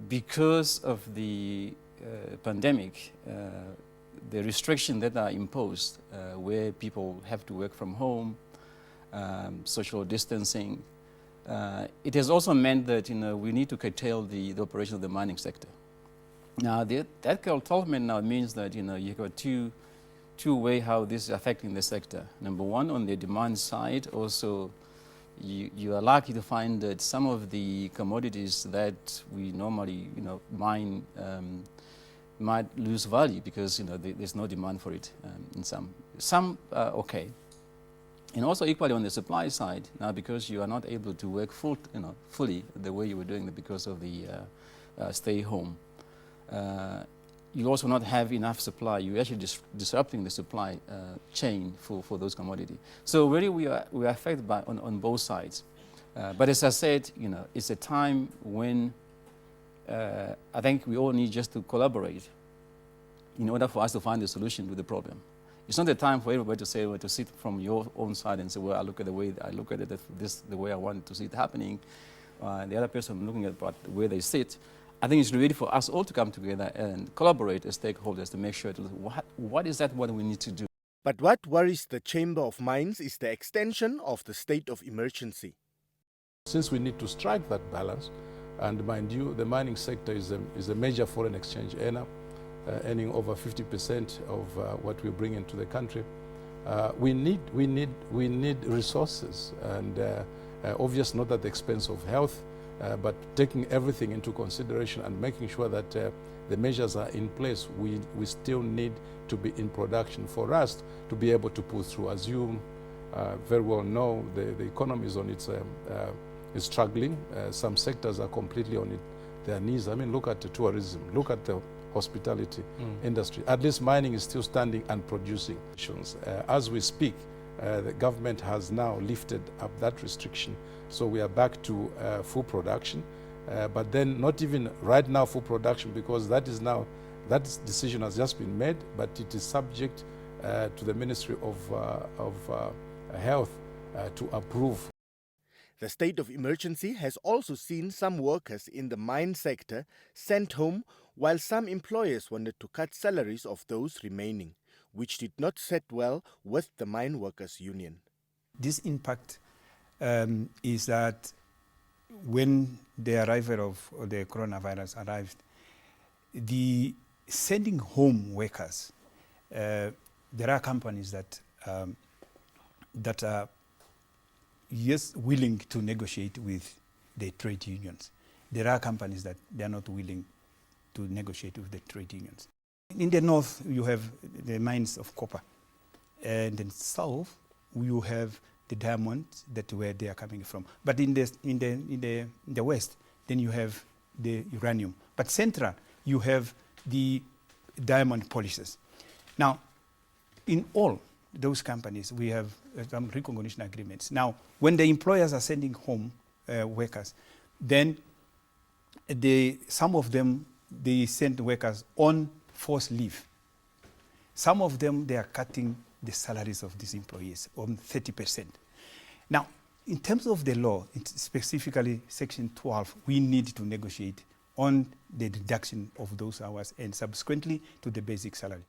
because of the pandemic, the restrictions that are imposed, where people have to work from home, social distancing, it has also meant that we need to curtail the operation of the mining sector. Now, that curtailment now means that you've got two ways how this is affecting the sector. Number one, on the demand side, also you are likely to find that some of the commodities that we normally mine might lose value because there's no demand for it in some okay. And also equally on the supply side, now because you are not able to work fully the way you were doing it because of the stay home, you also not have enough supply. You're actually disrupting the supply chain for those commodities. So really we are affected by on both sides. But as I said, it's a time when I think we all need just to collaborate in order for us to find a solution to the problem. It's not a time for everybody to say, well, to sit from your own side and say, well, I look at the way I look at it, the way I want to see it happening. The other person looking at where they sit. I think it's really for us all to come together and collaborate as stakeholders to make sure what is what we need to do. But what worries the Chamber of Mines is the extension of the state of emergency. Since we need to strike that balance, and mind you, the mining sector is a major foreign exchange earner, earning over 50% of what we bring into the country. We need resources, and obviously not at the expense of health, but taking everything into consideration and making sure that the measures are in place. We still need to be in production for us to be able to pull through. As you very well know, the economy is on its is struggling. Some sectors are completely on their knees. I mean, look at the tourism, look at the hospitality industry. At least mining is still standing and producing. As we speak, the government has now lifted up that restriction, so we are back to full production. But then not even right now full production, because that decision has just been made, but it is subject to the Ministry of Health to approve. The state of emergency has also seen some workers in the mine sector sent home, while some employers wanted to cut salaries of those remaining, which did not sit well with the Mine Workers Union. This impact is that when the arrival of the coronavirus arrived, the sending home workers, there are companies that are willing to negotiate with the trade unions. There are companies that they are not willing to negotiate with the trade unions. In the north, you have the mines of copper, and in the south, you have the diamonds where they are coming from. But in the west, then you have the uranium. But central, you have the diamond polishers. Now, in all those companies, we have some recognition agreements. Now, when the employers are sending home workers, then some of them, they send workers on forced leave. Some of them, they are cutting the salaries of these employees on 30%. Now, in terms of the law, specifically Section 12, we need to negotiate on the reduction of those hours and subsequently to the basic salary.